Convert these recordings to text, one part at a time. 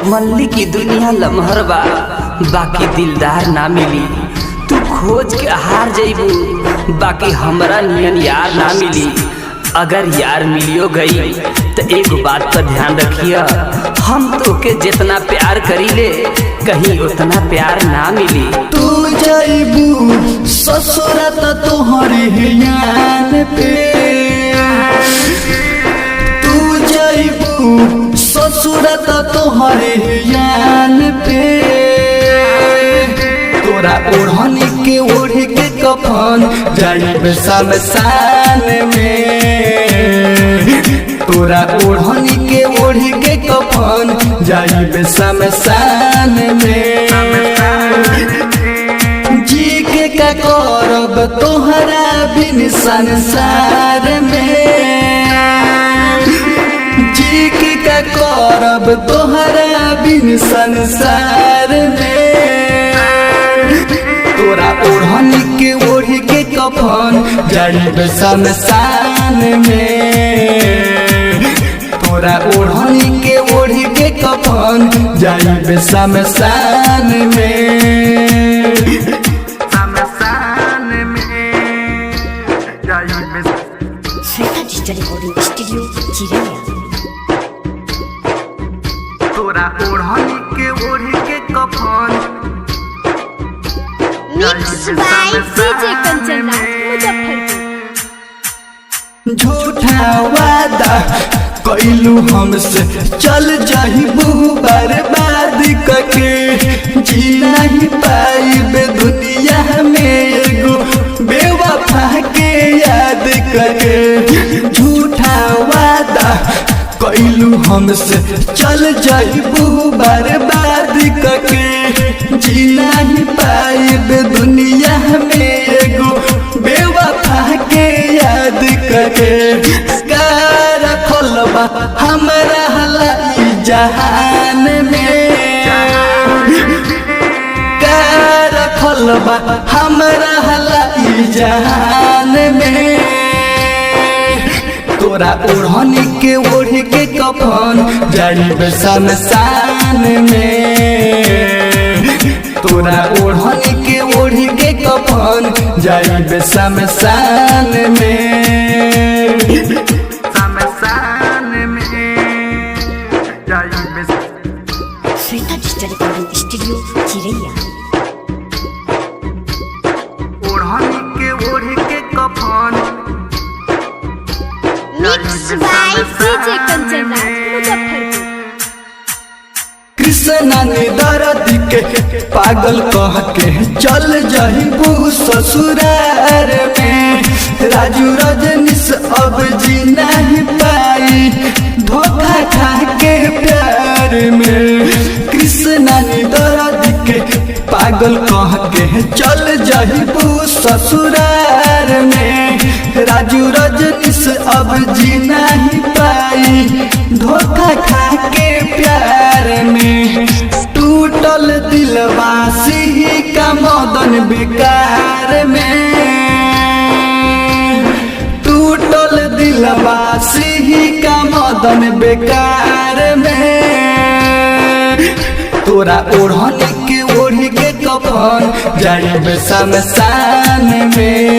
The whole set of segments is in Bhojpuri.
मल्ली की दुनिया लमहर बा, बाकी दिलदार ना मिली। तू खोज के हार जइबू, बाकी हमरा नियन यार ना मिली। अगर यार मिलियो गई तो एक बात पर ध्यान रखिया, हम तोके जितना प्यार करीले कहीं उतना प्यार ना मिली। तू जइबू ससुरा त तोहरे यान पे, तू जइबू ससुरा त तोहरे यान पे। तोरा ओढ़नी के ओढ़ के कफन जाइब शमशान में, तोरा ओढ़नी के ओढ़ के कफन जाइब शमशान में। जी के का करब तोहरा बिन संसार में, जी के का करब तोहरा बिन संसार में। तोरा ओढ़नी के ओढ़ के कफन जाइब शमशान में, तोरा ओढ़नी के ओढ़ के कफन जाइब शमशान में, शमशान में जाइब। श्वेता डिजिटल रिकॉर्डिंग स्टूडियो चिरैया। तोरा ओढ़नी के ओढ़ के कफन mix by DJ Kanchan Muzaffarpur. झूठा वादा कैलू हमसे चल जाइबू बर्बाद करके, जी नहीं पाइबे दुनिया में एगो बेवफा के याद करके। झूठा वादा कैलू हमसे चल जाइबू बर्बाद करके, जी नहीं पाइबे दुनिया में एगो बेवफा के याद करके। रखलबा हमरा हलाई जहान में, रखलबा हमरा हलाई जहान में। तोरा ओढ़नी के ओढ़ के कफन जाइब शमशान में, तोरा ओढ़नी के ओढ़ के कफन जाइब शमशान में, शमशान में जाइब। श्वेता डिजिटल रिकॉर्डिंग स्टूडियो चिरैया। ओढ़नी के ओढ़ के कफन mix by DJ Kanchan Muzaffarpur. Krishna ने दर्द के पागल कह के चल जाइबू ससुरार में। राजू रजनीश अब जी नहीं पाई धोखा खा के प्यार में। कृष्णा ने दर्द के पागल कह के चल जाइबू ससुरार में। राजू रजनीश अब जी नहीं पाई धोखा खा के प्यार में। टूटल दिलवासी का मदन बेकार में, टूटल दिलवासी का मदन बेकार में। तोरा ओढ़नी के ओढ़ के कफन जाइब शमशान में,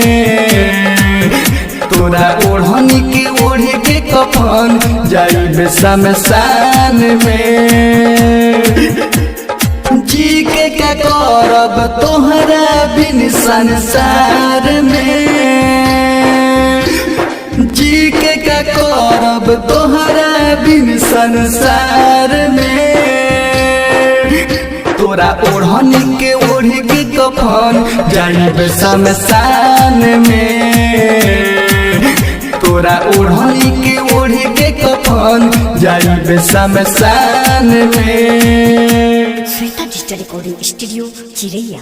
तोरा ओढ़नी के ओढ़ के कफन जाइब शमशान में। जी के क्या करब तोहरा बिन संसार में, जी के क्या करब तोहरा बिन संसार में। तोरा ओढ़नी के ओढ़ के कफन जाइब शमशान में, तोरा ओढ़नी के ओढ़ के कफन जाइब शमशान में। श्वेता डिजिटल रिकॉर्डिंग स्टूडियो चिरैया।